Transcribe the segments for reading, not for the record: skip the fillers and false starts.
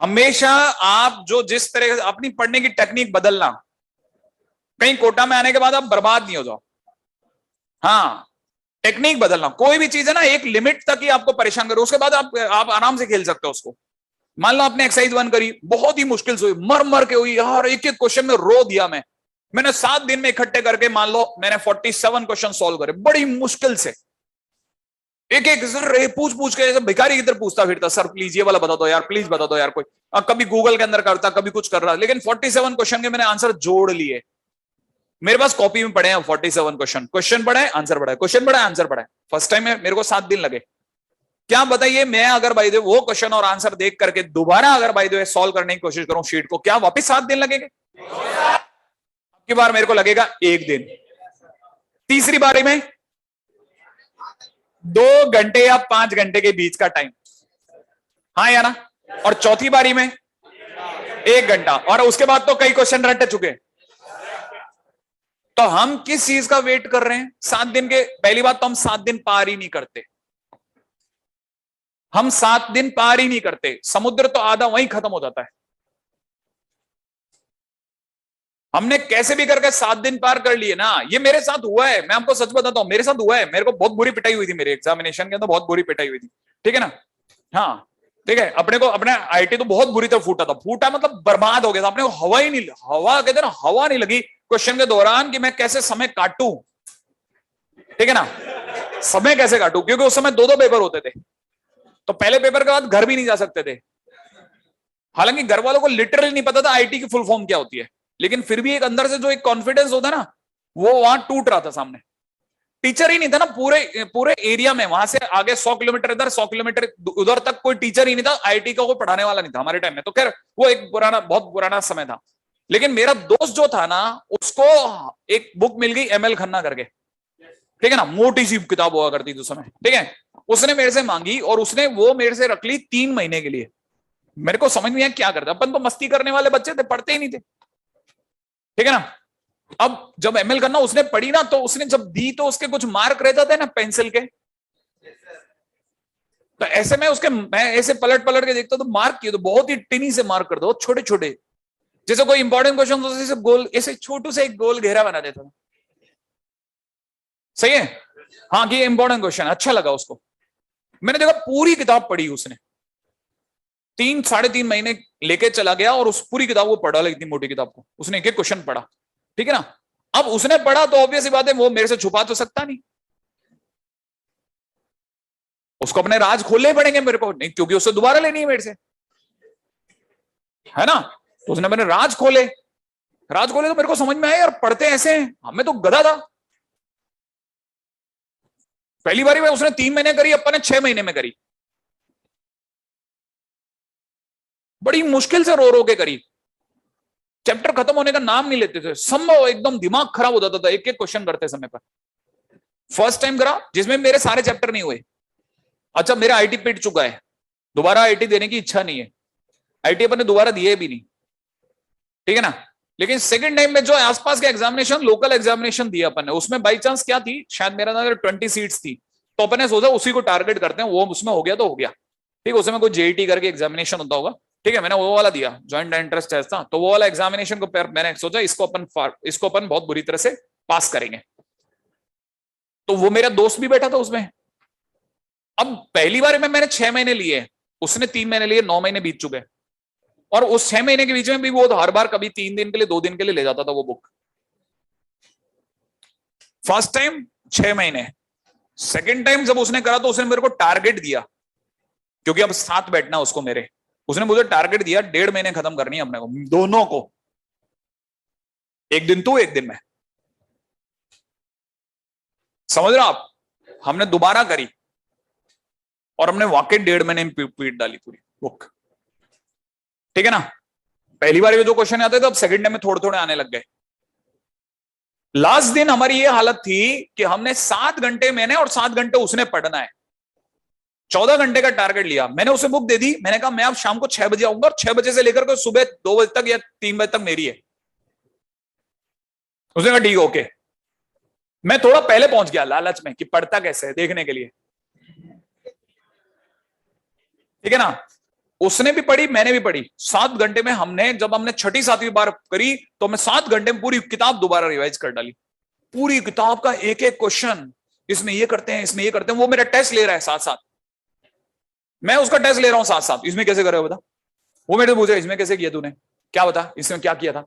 हमेशा आप जो जिस तरह अपनी पढ़ने की टेक्निक बदलना, कहीं कोटा में आने के बाद आप बर्बाद नहीं हो जाओ। हाँ, टेक्निक बदलना, कोई भी चीज है ना एक लिमिट तक ही आपको परेशान करो, उसके बाद आप आराम से खेल सकते हो उसको। मान लो आपने एक्सरसाइज 1 करी, बहुत ही मुश्किल से हुई, मर मर के हुई यार, एक एक क्वेश्चन में रो दिया मैंने 7 दिन में इकट्ठे करके मान लो मैंने 47 क्वेश्चन सॉल्व करे बड़ी मुश्किल से, एक एक सर पूछ पूछ के भिखारी की तरह पूछता फिरता, सर प्लीज ये वाला बता दो यार, प्लीज बता दो यार कोई। कभी गूगल के अंदर करता, कभी कुछ कर रहा, लेकिन 47 क्वेश्चन के मैंने आंसर जोड़ लिए। मेरे पास कॉपी में पढ़े हैं 47 क्वेश्चन, क्वेश्चन पढ़ा है आंसर पढ़ा है, क्वेश्चन पढ़ा है आंसर पढ़ा है। फर्स्ट टाइम में मेरे को 7 दिन लगे। क्या बताइए, मैं अगर बाय द वे वो क्वेश्चन और आंसर देख करके दोबारा अगर बाय द वे सॉल्व करने की कोशिश करूं शीट को, क्या वापस 7 दिन लगेंगे? अब की बार मेरे को लगेगा 1 दिन, तीसरी बारी में 2 घंटे या 5 घंटे के बीच का टाइम, हाँ या ना, और चौथी बारी में 1 घंटा, और उसके बाद तो कई क्वेश्चन रट चुके। तो हम किस चीज का वेट कर रहे हैं 7 दिन के? पहली बात तो हम 7 दिन पार ही नहीं करते, हम 7 दिन पार ही नहीं करते, समुद्र तो आधा वहीं खत्म हो जाता है। हमने कैसे भी करके 7 दिन पार कर लिए ना, ये मेरे साथ हुआ है, मैं आपको सच बताता हूं, मेरे साथ हुआ है। मेरे को बहुत बुरी पिटाई हुई थी मेरे एग्जामिनेशन के अंदर, बहुत बुरी पिटाई हुई थी, ठीक है ना। हाँ ठीक है, अपने को अपने आईटी तो बहुत बुरी तरह फूटा था, फूटा मतलब बर्बाद हो गया था, अपने को हवा ही नहीं, हवा कहते ना, हवा नहीं लगी क्वेश्चन के दौरान कि मैं कैसे समय काटूं, ठीक है ना, समय कैसे काटूं, क्योंकि उस समय 2-2 पेपर होते थे, तो पहले पेपर के बाद घर भी नहीं जा सकते थे। हालांकि घर वालों को लिटरली नहीं पता था आईटी की फुल फॉर्म क्या होती है, लेकिन फिर भी एक अंदर से जो एक कॉन्फिडेंस होता ना, वो वहां टूट रहा था। सामने टीचर ही नहीं था ना पूरे पूरे एरिया में, वहां से आगे 100 किलोमीटर इधर 100 किलोमीटर उधर तक कोई टीचर ही नहीं था, आईटी का कोई पढ़ाने वाला नहीं था हमारे टाइम में। तो खैर वो एक पुराना, बहुत पुराना समय था। लेकिन मेरा दोस्त जो था ना, उसको एक बुक मिल गई एमएल खन्ना करके, ठीक है ना, मोटी सी किताब हुआ करती थी उस समय, ठीक है। उसने मेरे से मांगी और उसने वो मेरे से रख ली 3 महीने के लिए। मेरे को समझ नहीं आया क्या करता, अपन तो मस्ती करने वाले बच्चे थे, पढ़ते ही नहीं थे, ठीक है ना। अब जब एमएल करना उसने पढ़ी ना, तो उसने जब दी तो उसके कुछ मार्क रह जाते हैं ना पेंसिल के, तो ऐसे में उसके, मैं ऐसे पलट पलट के देखता तो मार्क किए तो बहुत ही टिनी से मार्क कर दो, छोटे छोटे, जैसे कोई इंपॉर्टेंट क्वेश्चन तो जैसे गोल, ऐसे छोटू से एक गोल घेरा बना देता था। सही है, हाँ कि इंपॉर्टेंट क्वेश्चन, अच्छा लगा उसको। मैंने देखा पूरी किताब पढ़ी उसने, 3-3.5 महीने लेके चला गया और उस पूरी किताब को पढ़ा, इतनी मोटी किताब को उसने एक एक क्वेश्चन पढ़ा, ठीक है ना। अब उसने पढ़ा तो ऑब्वियस ही बात है वो मेरे से छुपा तो सकता नहीं, उसको अपने राज खोलने पड़ेंगे मेरे को, नहीं क्योंकि उससे दोबारा लेनी है मेरे से, है ना। तो उसने मैंने राज खोले, राज खोले तो मेरे को समझ में आया यार पढ़ते ऐसे हैं, हमें तो गधा था। पहली बारी में उसने 3 महीने करी, अपन ने 6 महीने में करी, बड़ी मुश्किल से रो रो के करी। चैप्टर खत्म होने का नाम नहीं लेते थे, संभव एकदम दिमाग खराब हो जाता था एक एक क्वेश्चन करते समय पर। फर्स्ट टाइम करा जिसमें मेरे सारे चैप्टर नहीं हुए। अच्छा मेरा आईटी पिट चुका है, दोबारा आईटी देने की इच्छा नहीं है, आईटी अपन ने दोबारा दिए भी नहीं, ठीक है ना। लेकिन सेकंड टाइम में जो आसपास के एग्जामिनेशन, लोकल एग्जामिनेशन दिया अपन ने, उसमें बाई चांस क्या थी, शायद मेरा नजर 20 सीट्स थी, तो अपन ने सोचा उसी को टारगेट करते हैं, वो उसमें हो गया तो हो गया, ठीक है। उसमें कोई जेईटी करके एग्जामिनेशन होता होगा, ठीक है, मैंने वो वाला दिया, ज्वाइंट एंट्रेंस टेस्ट था, तो वो वाला एग्जामिनेशन को मैंने सोचा इसको अपन बहुत बुरी तरह से पास करेंगे। तो वो मेरा दोस्त भी बैठा था उसमें। अब पहली बार में मैंने 6 महीने लिए, उसने 3 महीने लिए, 9 महीने बीत चुके, और उस 6 महीने के बीच में भी वो हर बार कभी 3 दिन के लिए 2 दिन के लिए ले जाता था वो बुक। फर्स्ट टाइम 6 महीने, सेकेंड टाइम जब उसने करा तो उसने मेरे को टारगेट दिया, क्योंकि अब साथ बैठना उसको मेरे, उसने मुझे टारगेट दिया 1.5 महीने खत्म करनी है अपने को दोनों को, एक दिन तू एक दिन मैं, समझ रहे हो आप। हमने दोबारा करी और हमने वाकई 1.5 महीने में पीट डाली पूरी बुक, ठीक है ना। पहली बार में जो क्वेश्चन आते थे अब सेकंड टाइम में थोड़े थोड़े आने लग गए। लास्ट दिन हमारी ये हालत थी कि हमने 7 घंटे मैंने और 7 घंटे उसने पढ़ना है, 14 घंटे का टारगेट लिया। मैंने उसे बुक दे दी, मैंने कहा मैं अब शाम को 6 बजे आऊंगा और 6 बजे से लेकर के सुबह 2 बजे तक या 3 बजे तक मेरी है। उसने कहा ठीक ओके। मैं थोड़ा पहले पहुंच गया लालच में कि पढ़ता कैसे है देखने के लिए, ठीक है ना। उसने भी पढ़ी, मैंने भी पढ़ी। 7 घंटे में हमने, जब हमने छठी 7वीं बार करी तो हमने 7 घंटे में पूरी किताब दोबारा रिवाइज कर डाली। पूरी किताब का एक एक क्वेश्चन, इसमें ये करते हैं, इसमें ये करते हैं। वो मेरा टेस्ट ले रहा है साथ साथ, मैं उसका टेस्ट ले रहा हूं साथ साथ। इसमें कैसे कर रहे हो बता? वो मेरे से पूछ रहा है इसमें कैसे किया तूने, क्या बता इसमें क्या किया था,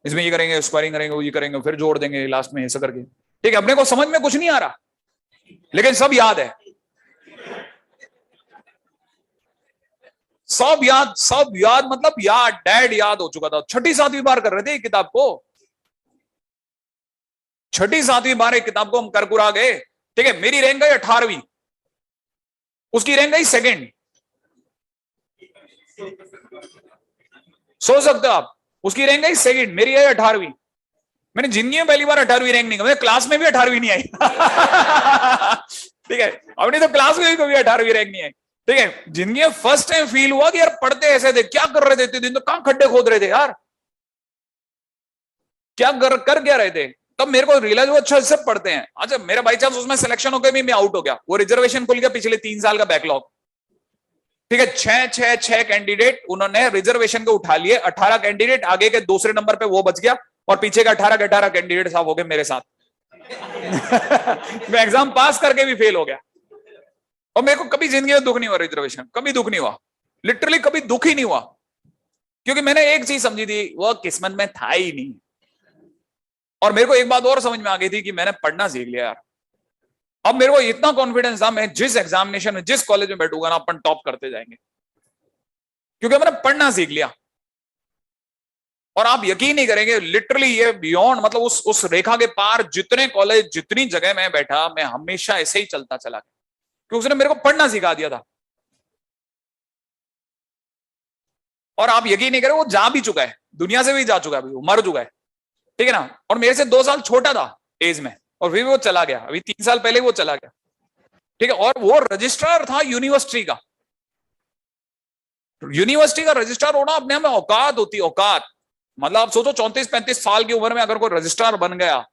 इसमें ये करेंगे, स्क्वायरिंग करेंगे, वो ये करेंगे, फिर जोड़ देंगे लास्ट में ऐसा करके। ठीक है, अपने को समझ में कुछ नहीं आ रहा, लेकिन सब याद है, सब याद, सब याद। मतलब याद, डैड याद हो चुका था। छठी 7वीं बार कर रहे थे किताब को, छठी 7वीं बार एक किताब को हम कर कुरा गए। ठीक है, मेरी रैंक गई 18वीं, उसकी रैंक गई सेकंड। सोच सकते हो आप, उसकी रैंक गई सेकंड, मेरी आई 18वीं। मैंने जिंदगी में पहली बार 18वीं रैंक नहीं, मेरे क्लास में भी 18वीं नहीं आई। ठीक है, अपनी तो क्लास में भी कभी 18वीं रैंक नहीं आई। ठीक है, जिंदगी में फर्स्ट टाइम फील हुआ कि यार पढ़ते ऐसे थे, क्या कर रहे थे इतने दिन, तो कहां खड्डे खोद रहे थे यार, क्या कर क्या रहे थे। तब मेरे को रियलाइज हुआ अच्छा सब पढ़ते हैं। अच्छा, मेरा बाई चांस उसमें सिलेक्शन हो गया, मैं आउट हो गया, वो रिजर्वेशन खुल गया, पिछले 3 साल का बैकलॉग। ठीक है, छह कैंडिडेट उन्होंने रिजर्वेशन को उठा लिए, 18 कैंडिडेट, आगे के दूसरे नंबर पे वो बच गया, और पीछे का 18 के 18 कैंडिडेट साहब हो गए मेरे साथ। मैं एग्जाम पास करके भी फेल हो गया। और मेरे को कभी जिंदगी में दुख नहीं हुआ, रिजर्वेशन कभी दुख नहीं हुआ, लिटरली कभी दुख ही नहीं हुआ, क्योंकि मैंने एक चीज समझी थी, वो किस्मत में था ही नहीं। और मेरे को एक बात और समझ में आ गई थी कि मैंने पढ़ना सीख लिया यार। अब मेरे को इतना कॉन्फिडेंस था, मैं जिस एग्जामिनेशन में, जिस कॉलेज में बैठूंगा ना, अपन टॉप करते जाएंगे, क्योंकि मैंने पढ़ना सीख लिया। और आप यकीन नहीं करेंगे, लिटरली ये बियॉन्ड, मतलब उस रेखा के पार जितने कॉलेज, जितनी जगह मैं बैठा, मैं हमेशा ऐसे ही चलता चला गया, क्योंकि उसने मेरे को पढ़ना सिखा दिया था। और आप यकीन नहीं करें, वो जा भी चुका है, दुनिया से भी जा चुका है, वो मर चुका है। ठीक है ना, और मेरे से 2 साल छोटा था एज में, और फिर वो चला गया, अभी 3 साल पहले वो चला गया। ठीक है, और वो रजिस्ट्रार था यूनिवर्सिटी का। यूनिवर्सिटी का रजिस्ट्रार होना अपने आप में औकात होती है, औकात। मतलब आप सोचो 34-35 साल की उम्र में अगर कोई रजिस्ट्रार बन गया,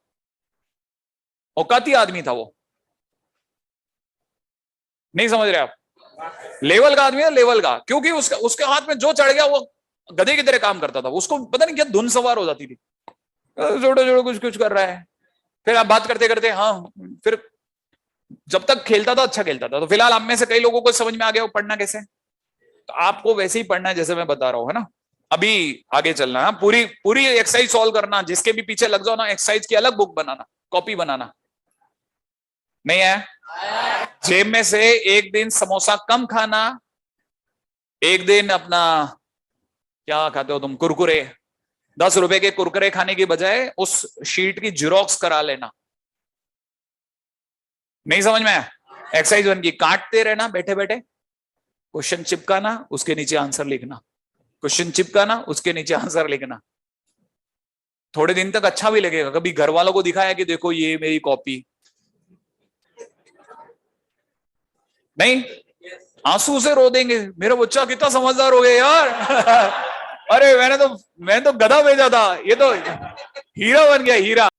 औकाती आदमी था वो। नहीं समझ रहे आप? लेवल का आदमी है, लेवल का, क्योंकि उसके हाथ में जो चढ़ गया वो गधे की तरह काम करता था। उसको पता नहीं क्या धुन सवार हो जाती थी, जोड़ो जोड़ो कुछ कुछ कर रहा है। फिर आप बात करते करते, हाँ, फिर जब तक खेलता था अच्छा खेलता था। तो फिलहाल आप में से कई लोगों को समझ में आ गया वो पढ़ना कैसे। तो आपको वैसे ही पढ़ना है जैसे मैं बता रहा हूं, है ना। अभी आगे चलना है, पूरी पूरी एक्सरसाइज सॉल्व करना, जिसके भी पीछे लग जाओ ना, एक्सरसाइज की अलग बुक बनाना, कॉपी बनाना। नहीं है? जेब में से एक दिन समोसा कम खाना, एक दिन अपना क्या खाते हो तुम, कुरकुरे, 10 रुपए के कुरकुरे खाने की बजाय उस शीट की जेरोक्स करा लेना। नहीं समझ में आया? एक्सरसाइज 1 की, काटते रहना बैठे बैठे, क्वेश्चन चिपकाना, उसके नीचे आंसर लिखना, क्वेश्चन चिपकाना, उसके नीचे आंसर लिखना। थोड़े दिन तक अच्छा भी लगेगा, कभी घर वालों को दिखाया कि देखो ये मेरी कॉपी, नहीं आंसू से रो देंगे, मेरा बच्चा कितना समझदार हो गया यार। अरे मैंने तो गधा भेजा था, ये तो हीरा बन गया, हीरा।